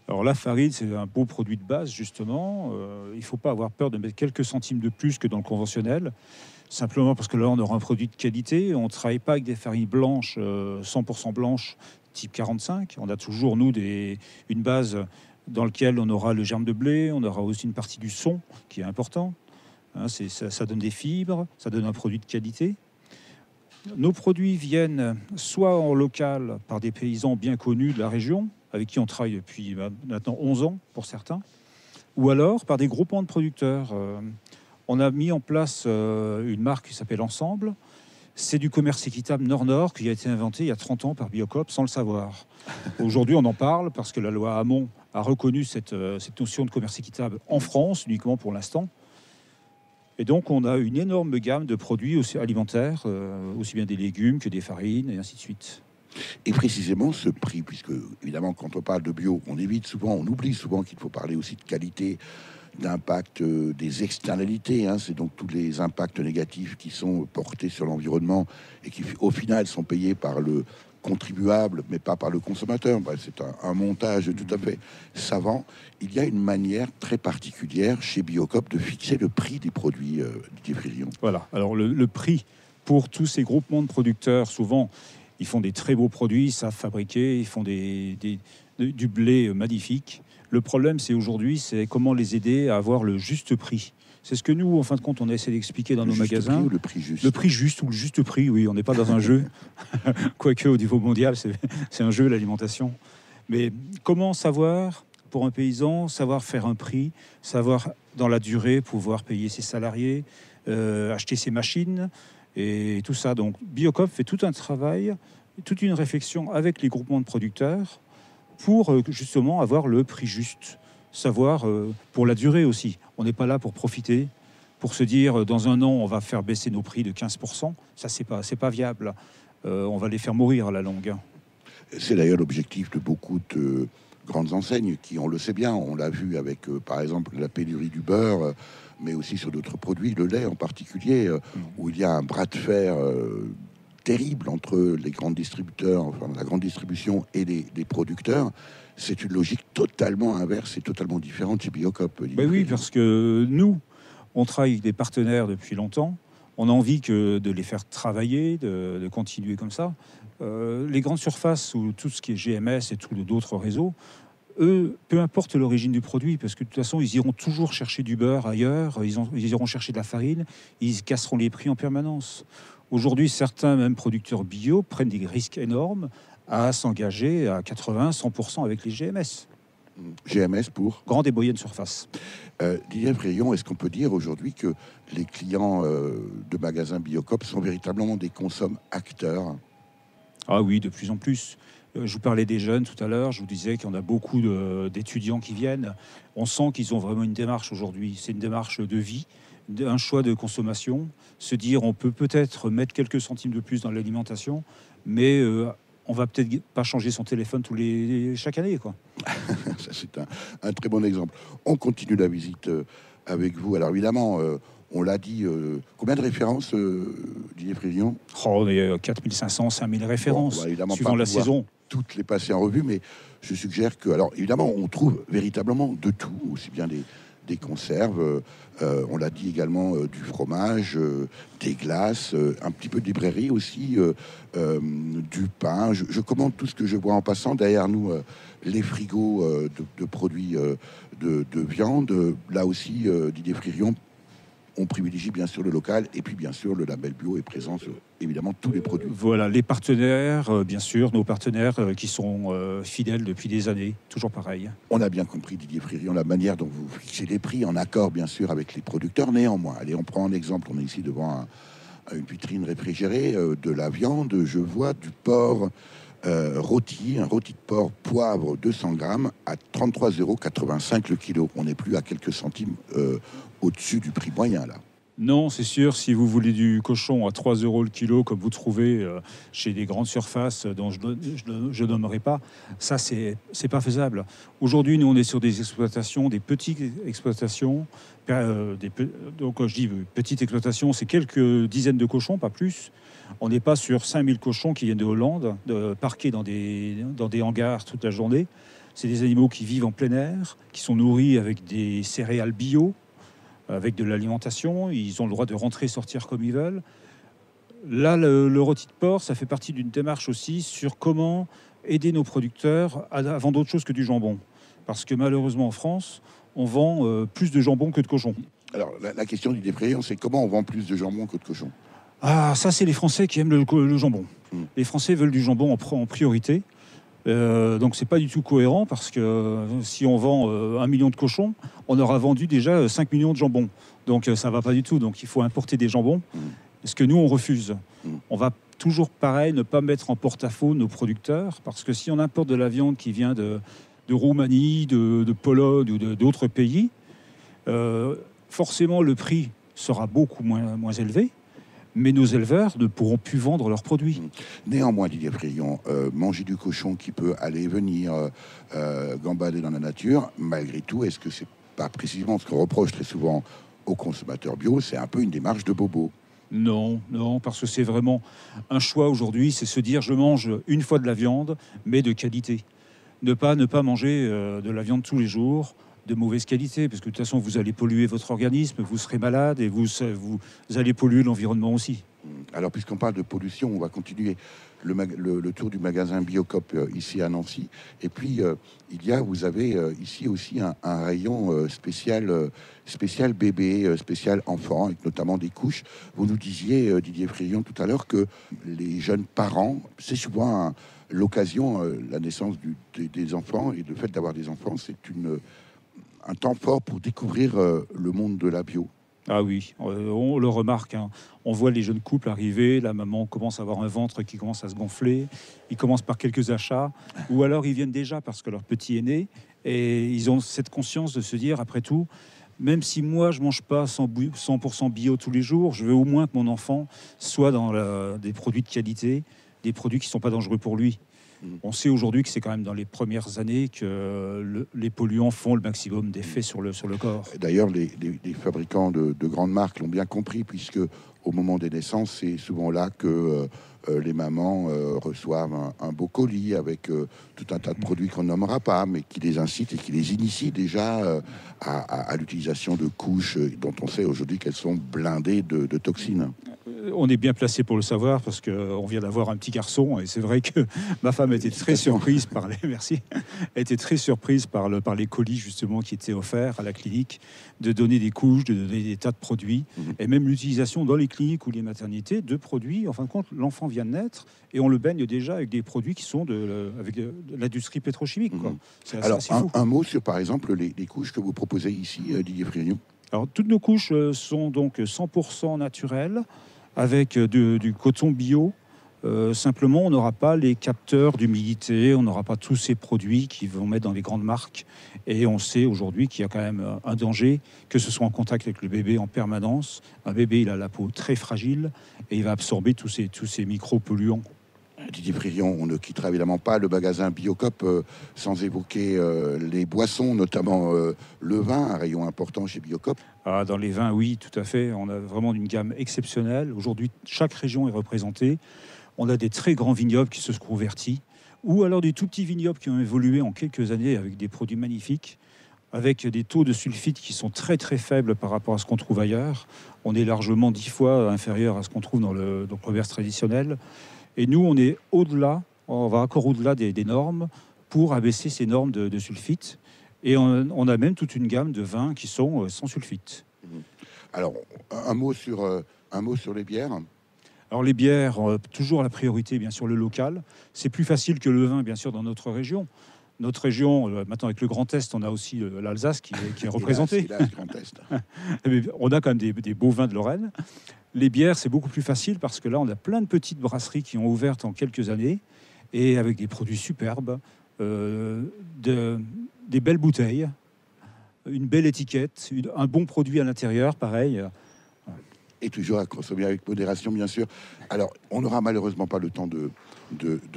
Alors la farine, c'est un beau produit de base, justement. Il ne faut pas avoir peur de mettre quelques centimes de plus que dans le conventionnel, simplement parce que là, on aura un produit de qualité. On ne travaille pas avec des farines blanches, 100% blanches, type 45. On a toujours, nous, une base dans laquelle on aura le germe de blé, on aura aussi une partie du son, qui est important. Hein, ça donne des fibres, ça donne un produit de qualité. Nos produits viennent soit en local par des paysans bien connus de la région, avec qui on travaille depuis maintenant 11 ans pour certains, ou alors par des groupements de producteurs. On a mis en place une marque qui s'appelle Ensemble. C'est du commerce équitable Nord-Nord qui a été inventé il y a 30 ans par Biocop sans le savoir. Aujourd'hui, on en parle parce que la loi Hamon a reconnu cette notion de commerce équitable en France, uniquement pour l'instant. Et donc, on a une énorme gamme de produits aussi alimentaires, aussi bien des légumes que des farines, et ainsi de suite. Et précisément ce prix, puisque évidemment quand on parle de bio, on oublie souvent qu'il faut parler aussi de qualité, d'impact, des externalités. Hein. C'est donc tous les impacts négatifs qui sont portés sur l'environnement et qui au final sont payés par le contribuable, mais pas par le consommateur. Bref, c'est un montage tout à fait savant. Il y a une manière très particulière chez Biocop de fixer le prix des produits Didier Fririon. Voilà, alors le prix pour tous ces groupements de producteurs, souvent, ils font des très beaux produits, ils savent fabriquer, ils font du blé magnifique. Le problème, c'est aujourd'hui, c'est comment les aider à avoir le juste prix. C'est ce que nous, en fin de compte, on essaie d'expliquer dans nos magasins. Prix ou le prix juste ? Le prix juste ou le juste prix, oui. On n'est pas dans un jeu. Quoique, au niveau mondial, c'est un jeu, l'alimentation. Mais comment savoir, pour un paysan, savoir faire un prix, savoir, dans la durée, pouvoir payer ses salariés, acheter ses machines et tout ça. Donc, Biocop fait tout un travail, toute une réflexion avec les groupements de producteurs pour justement avoir le prix juste. Savoir pour la durée aussi. On n'est pas là pour profiter, pour se dire dans un an on va faire baisser nos prix de 15%. Ça c'est pas viable. On va les faire mourir à la longue. C'est d'ailleurs l'objectif de beaucoup de grandes enseignes qui, on le sait bien, on l'a vu avec par exemple la pénurie du beurre, mais aussi sur d'autres produits, le lait en particulier, où il y a un bras de fer terrible entre les grands distributeurs, enfin la grande distribution et les producteurs. C'est une logique totalement inverse et totalement différente chez Biocop. Ben oui, parce que nous, on travaille avec des partenaires depuis longtemps. On a envie de les faire travailler, de continuer comme ça. Les grandes surfaces ou tout ce qui est GMS et tous d'autres réseaux, eux, peu importe l'origine du produit, parce que de toute façon, ils iront toujours chercher du beurre ailleurs, ils iront chercher de la farine, ils casseront les prix en permanence. Aujourd'hui, certains, même producteurs bio, prennent des risques énormes à s'engager à 80-100% avec les GMS. GMS pour grande et moyenne surface. Didier Fririon, est-ce qu'on peut dire aujourd'hui que les clients de magasins Biocop sont véritablement des consommateurs ? Ah oui, de plus en plus. Je vous parlais des jeunes tout à l'heure, je vous disais qu'il y en a beaucoup d'étudiants qui viennent. On sent qu'ils ont vraiment une démarche aujourd'hui. C'est une démarche de vie, un choix de consommation. Se dire on peut peut-être mettre quelques centimes de plus dans l'alimentation, mais on va peut-être pas changer son téléphone chaque année, quoi. Ça, c'est un très bon exemple. On continue la visite avec vous. Alors évidemment, on l'a dit, combien de références, Didier Fririon ? On est 4500, 5000 références, bon, évidemment suivant la saison. Toutes les passer en revue, mais je suggère que, alors évidemment, on trouve véritablement de tout, aussi bien des conserves, on l'a dit également, du fromage, des glaces, un petit peu de librairie aussi, du pain. Je commande tout ce que je vois en passant. Derrière nous, les frigos de produits de viande. Là aussi, Didier Fririon, on privilégie bien sûr le local et puis bien sûr le label bio est présent sur évidemment tous les produits. Voilà, les partenaires, bien sûr, nos partenaires qui sont fidèles depuis des années, toujours pareil. On a bien compris, Didier Fririon, la manière dont vous fixez les prix en accord bien sûr avec les producteurs. Néanmoins, allez, on prend un exemple, on est ici devant une vitrine réfrigérée, de la viande, je vois du porc, rôti, un rôti de porc poivre 200 grammes à 33,85 € le kilo. On n'est plus à quelques centimes au-dessus du prix moyen là. Non, c'est sûr, si vous voulez du cochon à 3 € le kilo, comme vous trouvez chez des grandes surfaces dont je nommerai pas, ça, c'est pas faisable. Aujourd'hui, nous, on est sur des exploitations, des petites exploitations. Donc, je dis petite exploitation, c'est quelques dizaines de cochons, pas plus. On n'est pas sur 5000 cochons qui viennent de Hollande, parqués dans des hangars toute la journée. C'est des animaux qui vivent en plein air, qui sont nourris avec des céréales bio, avec de l'alimentation, ils ont le droit de rentrer et sortir comme ils veulent. Là, le rôti de porc, ça fait partie d'une démarche aussi sur comment aider nos producteurs à vendre autre chose que du jambon. Parce que malheureusement, en France, on vend plus de jambon que de cochon. Alors, la question du défrayant, c'est comment on vend plus de jambon que de cochon? Ah, ça, c'est les Français qui aiment le jambon. Les Français veulent du jambon en priorité. Donc c'est pas du tout cohérent parce que si on vend 1 million de cochons, on aura vendu déjà 5 millions de jambons. Donc ça va pas du tout. Donc il faut importer des jambons. Ce que nous on refuse. On va toujours pareil ne pas mettre en porte-à-faux nos producteurs parce que si on importe de la viande qui vient de Roumanie, de Pologne ou d'autres pays, forcément le prix sera beaucoup moins élevé. Mais nos éleveurs ne pourront plus vendre leurs produits. Néanmoins, Didier Frayon, manger du cochon qui peut aller et venir, gambader dans la nature, malgré tout, est-ce que c'est pas précisément ce qu'on reproche très souvent aux consommateurs bio? C'est un peu une démarche de bobo. Non, parce que c'est vraiment un choix aujourd'hui, c'est se dire je mange une fois de la viande, mais de qualité. Ne pas manger de la viande tous les jours, de mauvaise qualité, parce que de toute façon, vous allez polluer votre organisme, vous serez malade et vous allez polluer l'environnement aussi. Alors, puisqu'on parle de pollution, on va continuer le tour du magasin Biocop ici à Nancy. Et puis, vous avez ici aussi un rayon spécial bébé, spécial enfant, avec notamment des couches. Vous nous disiez, Didier Frayon, tout à l'heure, que les jeunes parents, c'est souvent l'occasion, la naissance des enfants, et le fait d'avoir des enfants, c'est un temps fort pour découvrir le monde de la bio. Ah oui, on le remarque. Hein. On voit les jeunes couples arriver, la maman commence à avoir un ventre qui commence à se gonfler. Ils commencent par quelques achats, ou alors ils viennent déjà parce que leur petit est né. Et ils ont cette conscience de se dire, après tout, même si moi je mange pas 100% bio tous les jours, je veux au moins que mon enfant soit dans des produits de qualité, des produits qui ne sont pas dangereux pour lui. On sait aujourd'hui que c'est quand même dans les premières années que les polluants font le maximum d'effets sur le corps. D'ailleurs, les fabricants de grandes marques l'ont bien compris, puisque au moment des naissances, c'est souvent là que les mamans reçoivent un beau colis avec tout un tas de produits qu'on nommera pas, mais qui les incitent et qui les initient déjà à l'utilisation de couches dont on sait aujourd'hui qu'elles sont blindées de toxines. On est bien placé pour le savoir parce qu'on vient d'avoir un petit garçon et c'est vrai que ma femme était très surprise par les colis justement qui étaient offerts à la clinique, de donner des couches, de donner des tas de produits et même l'utilisation dans les cliniques ou les maternités de produits. En fin de compte, l'enfant vient de naître et on le baigne déjà avec des produits qui sont avec de l'industrie pétrochimique. Quoi. C'est alors assez fou. Un mot sur par exemple les couches que vous proposez ici, Didier Frayon. Alors toutes nos couches sont donc 100% naturelles, avec du coton bio. Simplement, on n'aura pas les capteurs d'humidité, on n'aura pas tous ces produits qui vont mettre dans les grandes marques. Et on sait aujourd'hui qu'il y a quand même un danger, que ce soit en contact avec le bébé en permanence. Un bébé, il a la peau très fragile et il va absorber tous ces micro-polluants. Didier Frayon, on ne quittera évidemment pas le magasin Biocop sans évoquer les boissons, notamment le vin, un rayon important chez Biocop. Ah, dans les vins, oui, tout à fait. On a vraiment une gamme exceptionnelle. Aujourd'hui, chaque région est représentée. On a des très grands vignobles qui se sont convertis, ou alors des tout petits vignobles qui ont évolué en quelques années avec des produits magnifiques, avec des taux de sulfite qui sont très très faibles par rapport à ce qu'on trouve ailleurs. On est largement 10 fois inférieur à ce qu'on trouve dans le commerce traditionnel. Et nous, on est au-delà, on va encore au-delà des normes pour abaisser ces normes de sulfite. Et on a même toute une gamme de vins qui sont sans sulfite. Alors, un mot sur les bières. Alors les bières, toujours la priorité, bien sûr, le local. C'est plus facile que le vin, bien sûr, dans notre région. Notre région, maintenant avec le Grand Est, on a aussi l'Alsace qui est représentée. Hélas, Grand Est. On a quand même des beaux vins de Lorraine. Les bières, c'est beaucoup plus facile parce que là, on a plein de petites brasseries qui ont ouvert en quelques années et avec des produits superbes, des belles bouteilles, une belle étiquette, un bon produit à l'intérieur, pareil. Et toujours à consommer avec modération, bien sûr. Alors, on n'aura malheureusement pas le temps de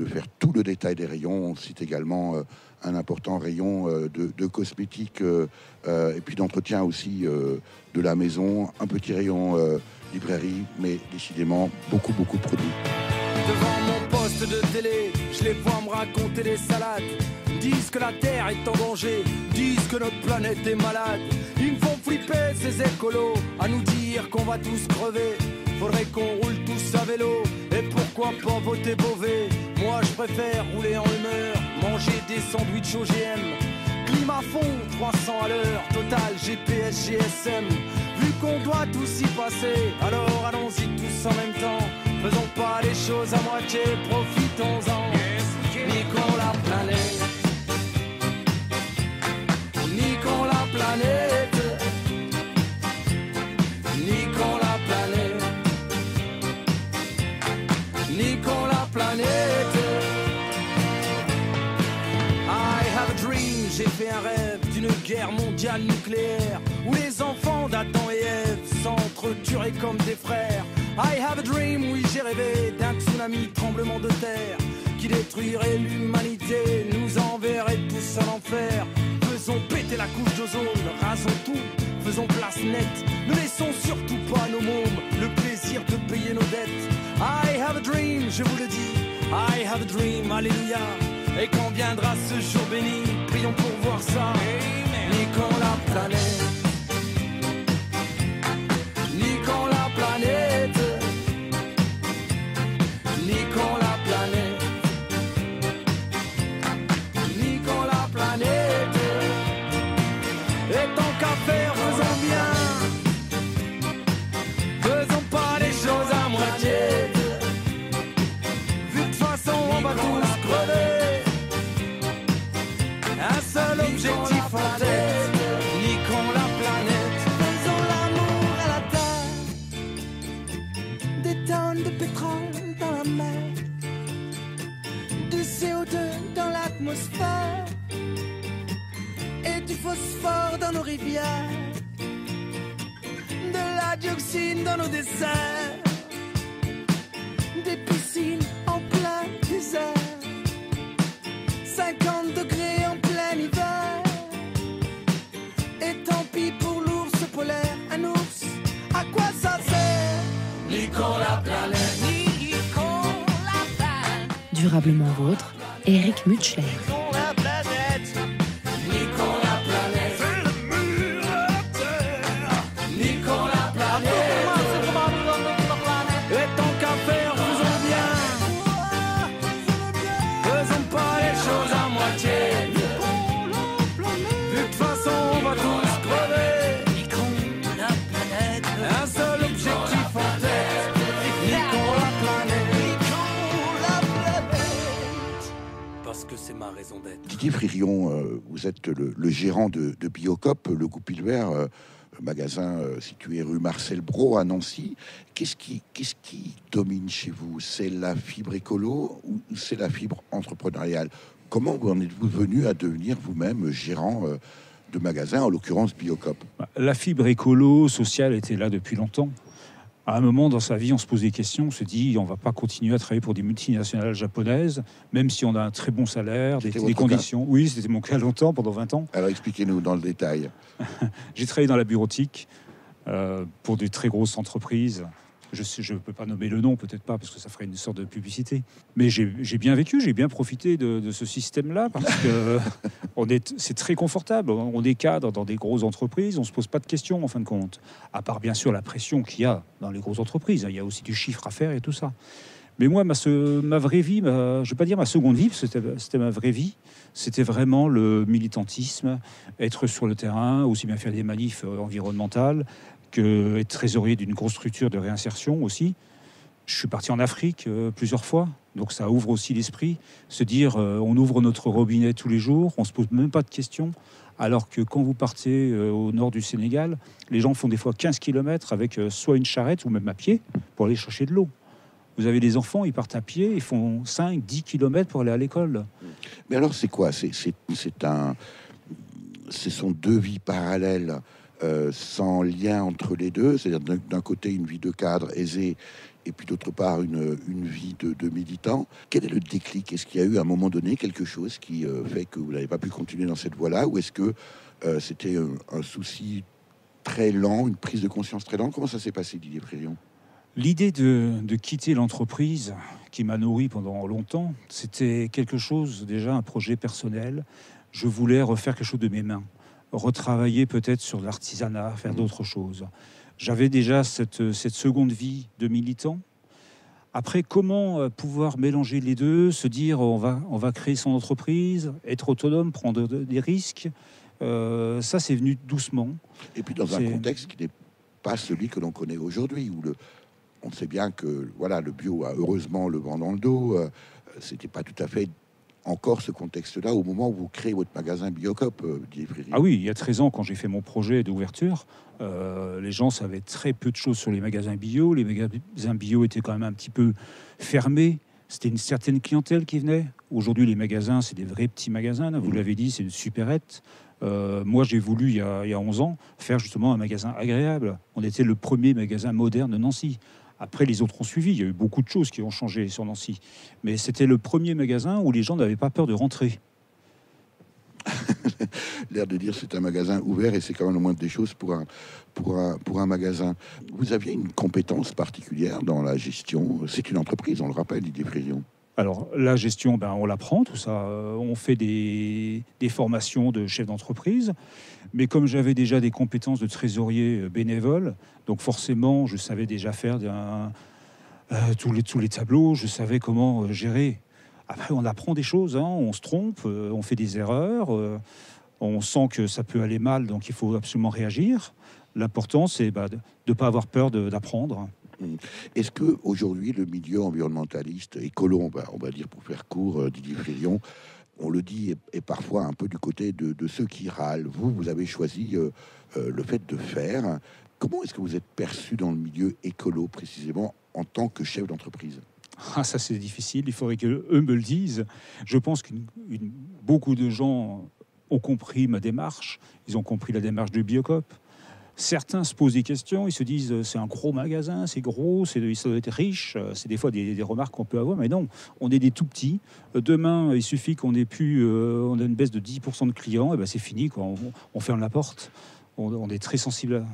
faire tout le détail des rayons. On cite également un important rayon de cosmétiques et puis d'entretien aussi de la maison. Un petit rayon librairie, mais décidément beaucoup de produits. Devant mon poste de télé, je les vois me raconter des salades. Disent que la Terre est en danger, disent que notre planète est malade. Ils me font flipper ces écolos, à nous dire qu'on va tous crever. Faudrait qu'on roule tous à vélo, et pourquoi pas voter Beauvais. Moi je préfère rouler en humeur, manger des sandwichs OGM. Climat fond, 300 à l'heure, total GPS, GSM. Vu qu'on doit tous y passer, alors allons-y tous en même temps. Faisons pas les choses à moitié, profitons-en. Niquons la planète. Niquons la planète. Niquons la planète. Niquons la planète. I have a dream, j'ai fait un rêve d'une guerre mondiale nucléaire où les enfants d'Adam et Ève s'entretueraient comme des frères. I have a dream, oui j'ai rêvé d'un tsunami, tremblement de terre qui détruirait l'humanité, nous enverrait tous en enfer. Faisons péter la couche d'ozone, rasons tout, faisons place nette. Ne laissons surtout pas nos mômes le plaisir de payer nos dettes. I have a dream, je vous le dis, I have a dream, alléluia. Et quand viendra ce jour béni, prions pour voir ça. Niquons la planète. Niquons la planète. Niquons la planète. Niquons la planète. Et tant qu'à faire, faisons bien. Faisons pas les choses à moitié. Vu de toute façon, on va tous crever. Un seul objectif en tête. Niquons la planète. Faisons l'amour à la terre. Des tonnes de pétrole dans la mer. Du CO2 dans l'atmosphère. Et du phosphore dans nos rivières. De la dioxine dans nos déserts. Des piscines en plein désert. 50 degrés en plein hiver. Et tant pis pour l'ours polaire. Un ours, à quoi ça sert? Niquons la planète. Niquons la planète. Durablement vôtre, Éric Mutschler. Niquons la planète. Niquons la planète. C'est le mur à la terre. Niquons la planète. Et tant qu'à faire, faisons bien. Faisons pas les choses à moitié. De toute façon, on va tous crever. Niquons la planète. Un seul objectif en tête. Niquons la planète. Niquons la planète. Parce que c'est ma raison d'être. Didier Fririon, vous êtes le gérant de Biocop, le Goupil-Vert, magasin situé rue Marcel Brault à Nancy. Qu'est-ce qui domine chez vous? C'est la fibre écolo ou c'est la fibre entrepreneuriale? Comment en êtes-vous venu à devenir vous-même gérant de magasin, en l'occurrence Biocop? La fibre écolo, sociale était là depuis longtemps. À un moment dans sa vie, on se pose des questions, on se dit on va pas continuer à travailler pour des multinationales japonaises, même si on a un très bon salaire, des conditions. Oui, c'était mon cas longtemps, pendant 20 ans. Alors expliquez-nous dans le détail. J'ai travaillé dans la bureautique pour des très grosses entreprises. Je ne peux pas nommer le nom, peut-être pas, parce que ça ferait une sorte de publicité. Mais j'ai bien vécu, j'ai bien profité de ce système-là, parce que c'est très confortable. On est cadre dans des grosses entreprises, on ne se pose pas de questions, en fin de compte. À part, bien sûr, la pression qu'il y a dans les grosses entreprises. Il y a aussi du chiffre à faire et tout ça. Mais moi, ma vraie vie, je ne vais pas dire ma seconde vie, parce que c'était ma vraie vie. C'était vraiment le militantisme, être sur le terrain, aussi bien faire des manifs environnementales, que être trésorier d'une grosse structure de réinsertion aussi. Je suis parti en Afrique plusieurs fois, donc ça ouvre aussi l'esprit. Se dire, on ouvre notre robinet tous les jours, on se pose même pas de questions, alors que quand vous partez au nord du Sénégal, les gens font des fois 15 km avec soit une charrette ou même à pied pour aller chercher de l'eau. Vous avez des enfants, ils partent à pied, ils font 5-10 km pour aller à l'école. Mais alors, c'est quoi? Ce sont deux vies parallèles, sans lien entre les deux. C'est-à-dire d'un côté une vie de cadre aisé, et puis d'autre part une vie de militant. Quel est le déclic? Est-ce qu'il y a eu à un moment donné quelque chose qui fait que vous n'avez pas pu continuer dans cette voie-là, ou est-ce que c'était un souci très lent, une prise de conscience très lente? Comment ça s'est passé, Didier Fririon? L'idée de quitter l'entreprise qui m'a nourri pendant longtemps, c'était quelque chose, déjà un projet personnel. Je voulais refaire quelque chose de mes mains, retravailler peut-être sur l'artisanat, faire d'autres choses. J'avais déjà cette seconde vie de militant. Après, comment pouvoir mélanger les deux, se dire on va créer son entreprise, être autonome, prendre des risques, ça c'est venu doucement. Et puis dans un contexte qui n'est pas celui que l'on connaît aujourd'hui, où on sait bien que voilà, le bio a heureusement le vent dans le dos. C'était pas tout à fait encore ce contexte-là au moment où vous créez votre magasin Biocop, Didier Fririon. Ah oui, il y a 13 ans, quand j'ai fait mon projet d'ouverture, les gens savaient très peu de choses sur les magasins bio. Les magasins bio étaient quand même un petit peu fermés. C'était une certaine clientèle qui venait. Aujourd'hui, les magasins, c'est des vrais petits magasins. Là, vous l'avez dit, c'est une supérette. Moi, j'ai voulu, il y a 11 ans, faire justement un magasin agréable. On était le premier magasin moderne de Nancy. Après, les autres ont suivi. Il y a eu beaucoup de choses qui ont changé sur Nancy. Mais c'était le premier magasin où les gens n'avaient pas peur de rentrer. L'air de dire c'est un magasin ouvert, et c'est quand même le moindre des choses pour un magasin. Vous aviez une compétence particulière dans la gestion. C'est une entreprise, on le rappelle, Didier Fririon. Alors, la gestion, on l'apprend, tout ça. On fait des formations de chef d'entreprise. Mais comme j'avais déjà des compétences de trésorier bénévole, donc forcément, je savais déjà faire tous les tableaux, je savais comment gérer. Après, on apprend des choses, hein, on se trompe, on fait des erreurs, on sent que ça peut aller mal, donc il faut absolument réagir. L'important, c'est de ne pas avoir peur d'apprendre. Est-ce que aujourd'hui le milieu environnementaliste, écolo, on va dire pour faire court, Didier Fririon, on le dit, est parfois un peu du côté de ceux qui râlent? Vous avez choisi le fait de faire. Comment est-ce que vous êtes perçu dans le milieu écolo, précisément, en tant que chef d'entreprise? Ah, ça c'est difficile, il faudrait qu'eux me le disent. Je pense que beaucoup de gens ont compris ma démarche, ils ont compris la démarche de Biocop. Certains se posent des questions, ils se disent c'est un gros magasin, c'est gros, ça doit être riche. C'est des fois des remarques qu'on peut avoir, mais non, on est des tout petits. Demain, il suffit qu'on ait on a une baisse de 10% de clients, et c'est fini, quoi. On ferme la porte. On est très sensible à...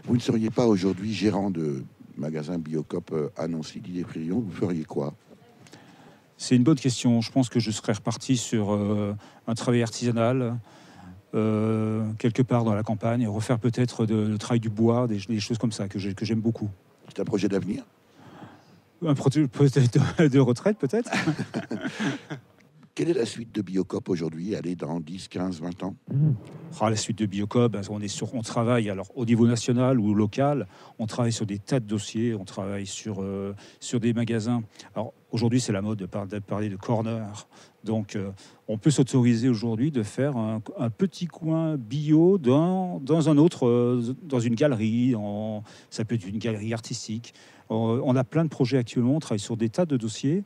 Vous ne seriez pas aujourd'hui gérant de magasin Biocop à Nancy, Didier Fririon, vous feriez quoi? C'est une bonne question. Je pense que je serais reparti sur un travail artisanal, quelque part dans la campagne, refaire peut-être le travail du bois, des choses comme ça que j'aime beaucoup. C'est un projet d'avenir? Un projet de retraite peut-être. Quelle est la suite de Biocop aujourd'hui? Allez, dans 10, 15, 20 ans? La suite de Biocop, on travaille alors au niveau national ou local, on travaille sur des tas de dossiers, on travaille sur des magasins. Alors aujourd'hui, c'est la mode de parler de corner. Donc on peut s'autoriser aujourd'hui de faire un petit coin bio dans un autre, dans une galerie, ça peut être une galerie artistique. On a plein de projets actuellement, on travaille sur des tas de dossiers.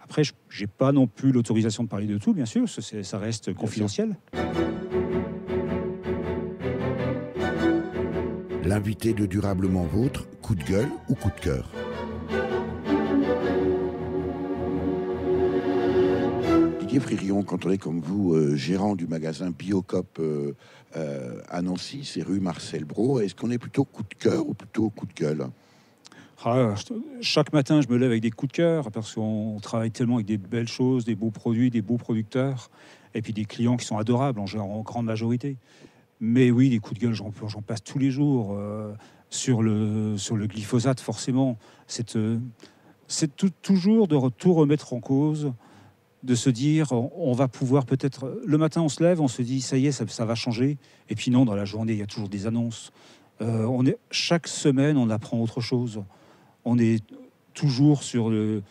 Après, je n'ai pas non plus l'autorisation de parler de tout, bien sûr, ça reste confidentiel. L'invité de Durablement Vôtre, coup de gueule ou coup de cœur? Didier Fririon, quand on est comme vous, gérant du magasin Biocop à Nancy, c'est rue Marcel Brault, est-ce qu'on est plutôt coup de cœur ou plutôt coup de gueule? Chaque matin, je me lève avec des coups de cœur parce qu'on travaille tellement avec des belles choses, des beaux produits, des beaux producteurs, et puis des clients qui sont adorables en grande majorité. Mais oui, des coups de gueule, j'en passe tous les jours. Sur le glyphosate, forcément, c'est toujours de tout remettre en cause, de se dire, on va pouvoir peut-être... Le matin, on se lève, on se dit, ça y est, ça va changer. Et puis non, dans la journée, il y a toujours des annonces. Chaque semaine, on apprend autre chose. On est toujours sur le...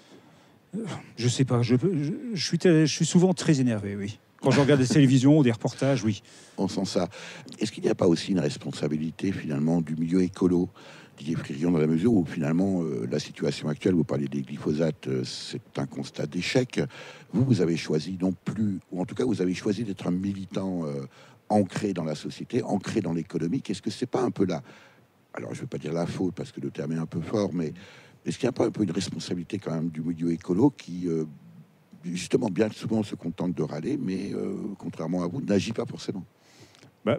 Je sais pas, je suis souvent très énervé, oui. Quand je regarde des télévisions ou des reportages, oui. On sent ça. Est-ce qu'il n'y a pas aussi une responsabilité, finalement, du milieu écolo Didier Fririon, dans la mesure où finalement la situation actuelle, vous parlez des glyphosates, c'est un constat d'échec. Vous avez choisi non plus, ou en tout cas vous avez choisi d'être un militant ancré dans la société, ancré dans l'économie. Est-ce que c'est pas un peu là, alors je ne veux pas dire la faute parce que le terme est un peu fort, mais est-ce qu'il n'y a pas un peu une responsabilité quand même du milieu écolo qui justement bien souvent se contente de râler, mais contrairement à vous, n'agit pas forcément?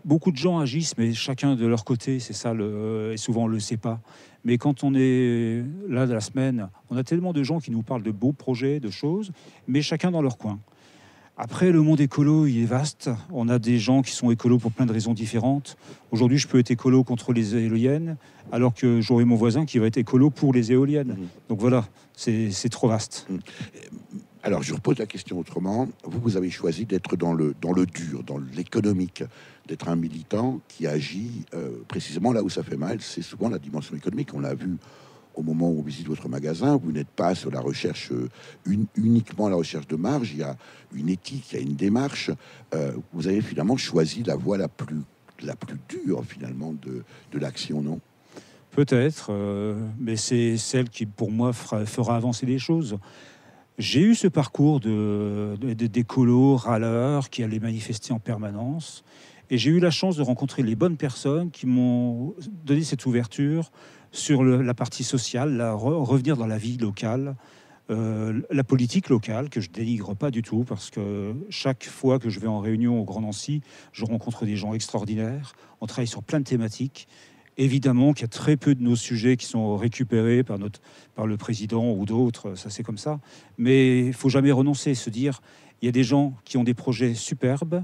Beaucoup de gens agissent, mais chacun de leur côté, c'est ça, et souvent on ne le sait pas. Mais quand on est là de la semaine, on a tellement de gens qui nous parlent de beaux projets, de choses, mais chacun dans leur coin. Après, le monde écolo, il est vaste. On a des gens qui sont écolos pour plein de raisons différentes. Aujourd'hui, je peux être écolo contre les éoliennes, alors que j'aurai mon voisin qui va être écolo pour les éoliennes. Donc voilà, c'est trop vaste. Alors, je repose la question autrement. Vous avez choisi d'être dans le dur, dans l'économique, d'être un militant qui agit précisément là où ça fait mal. C'est souvent la dimension économique. On l'a vu au moment où on visite votre magasin. Vous n'êtes pas sur la recherche, uniquement la recherche de marge. Il y a une éthique, il y a une démarche. Vous avez finalement choisi la voie la plus dure, finalement, de l'action, non? Peut-être, mais c'est celle qui, pour moi, fera avancer les choses. J'ai eu ce parcours d'écolos, râleurs, qui allaient manifester en permanence. Et j'ai eu la chance de rencontrer les bonnes personnes qui m'ont donné cette ouverture sur la partie sociale, revenir dans la vie locale, la politique locale, que je dénigre pas du tout, parce que chaque fois que je vais en réunion au Grand Nancy, je rencontre des gens extraordinaires. On travaille sur plein de thématiques. Évidemment qu'il y a très peu de nos sujets qui sont récupérés par le président ou d'autres, ça c'est comme ça. Mais il ne faut jamais renoncer, se dire, il y a des gens qui ont des projets superbes.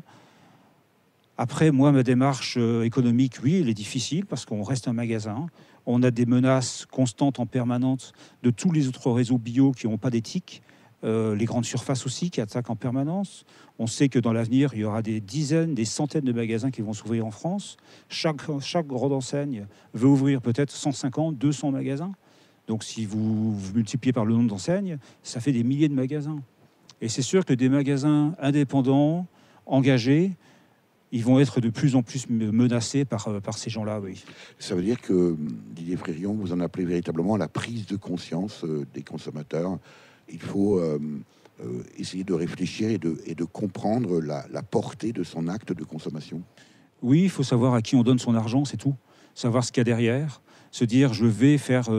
Après, moi, ma démarche économique, oui, elle est difficile parce qu'on reste un magasin. On a des menaces constantes en permanence de tous les autres réseaux bio qui n'ont pas d'éthique. Les grandes surfaces aussi qui attaquent en permanence. On sait que dans l'avenir, il y aura des dizaines, des centaines de magasins qui vont s'ouvrir en France. Chaque grande enseigne veut ouvrir peut-être 150, 200 magasins. Donc si vous multipliez par le nombre d'enseignes, ça fait des milliers de magasins. Et c'est sûr que des magasins indépendants, engagés, ils vont être de plus en plus menacés par ces gens-là, oui. Ça veut dire que, Didier Fririon, vous en appelez véritablement à la prise de conscience des consommateurs. Il faut essayer de réfléchir et de comprendre la portée de son acte de consommation. Oui, il faut savoir à qui on donne son argent, c'est tout. Savoir ce qu'il y a derrière. Se dire, je vais faire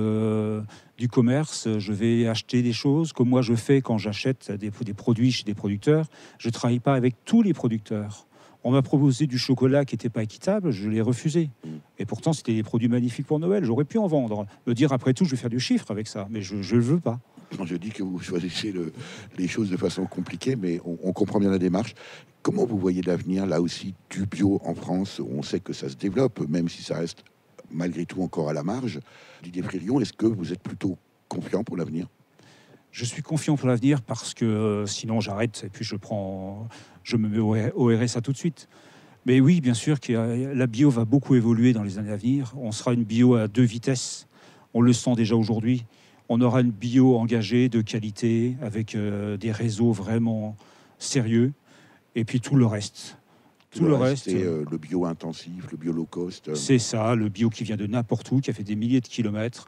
du commerce, je vais acheter des choses, comme moi je fais quand j'achète des produits chez des producteurs. Je ne travaille pas avec tous les producteurs. On m'a proposé du chocolat qui n'était pas équitable, je l'ai refusé. Et pourtant, c'était des produits magnifiques pour Noël. J'aurais pu en vendre. Me dire, après tout, je vais faire du chiffre avec ça. Mais je ne le veux pas. Je dis que vous choisissez les choses de façon compliquée, mais on comprend bien la démarche. Comment vous voyez l'avenir, là aussi, du bio en France? On sait que ça se développe, même si ça reste malgré tout encore à la marge. Didier Fririon, est-ce que vous êtes plutôt confiant pour l'avenir? Je suis confiant pour l'avenir parce que sinon j'arrête et puis je me mets au RSA tout de suite. Mais oui, bien sûr que la bio va beaucoup évoluer dans les années à venir. On sera une bio à 2 vitesses. On le sent déjà aujourd'hui. On aura une bio engagée, de qualité, avec des réseaux vraiment sérieux. Et puis tout le reste. Tout le reste, c'est le bio intensif, le bio low cost. C'est ça, le bio qui vient de n'importe où, qui a fait des milliers de kilomètres,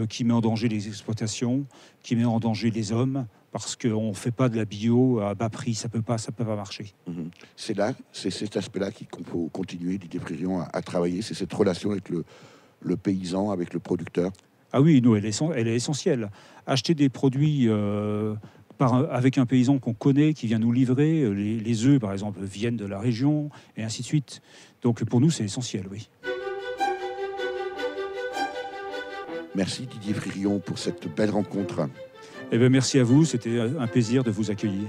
qui met en danger les exploitations, qui met en danger les hommes, parce qu'on ne fait pas de la bio à bas prix, ça peut pas marcher. C'est cet aspect-là qu'il faut continuer, Didier Fririon, à travailler, c'est cette relation avec le paysan, avec le producteur. Ah oui, nous, elle est essentielle. Acheter des produits avec un paysan qu'on connaît, qui vient nous livrer, les œufs, par exemple, viennent de la région, et ainsi de suite. Donc pour nous, c'est essentiel, oui. Merci Didier Fririon pour cette belle rencontre. Eh bien, merci à vous, c'était un plaisir de vous accueillir.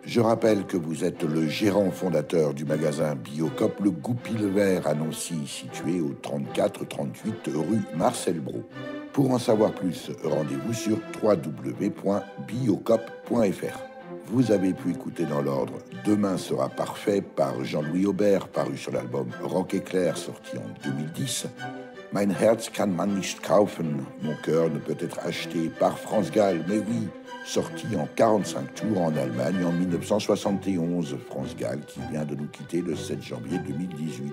Je rappelle que vous êtes le gérant fondateur du magasin Biocop, le Goupil-Vert à Nancy, situé au 34-38 rue Marcel Brault. Pour en savoir plus, rendez-vous sur www.biocop.fr. Vous avez pu écouter dans l'ordre Demain sera parfait par Jean-Louis Aubert, paru sur l'album Rock Éclair, sorti en 2010. Mein Herz kann man nicht kaufen, mon cœur ne peut être acheté par France Gall, mais oui, sorti en 45 tours en Allemagne en 1971, France Gall qui vient de nous quitter le 7 janvier 2018.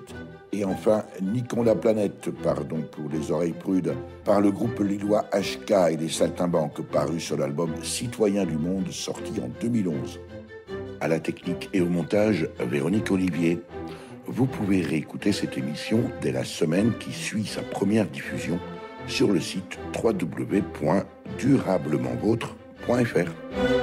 Et enfin, Niquons la planète, pardon pour les oreilles prudes, par le groupe lillois HK et les Saltimbanques, paru sur l'album Citoyens du Monde, sorti en 2011. À la technique et au montage, Véronique Olivier. Vous pouvez réécouter cette émission dès la semaine qui suit sa première diffusion sur le site www.durablementvôtre.fr.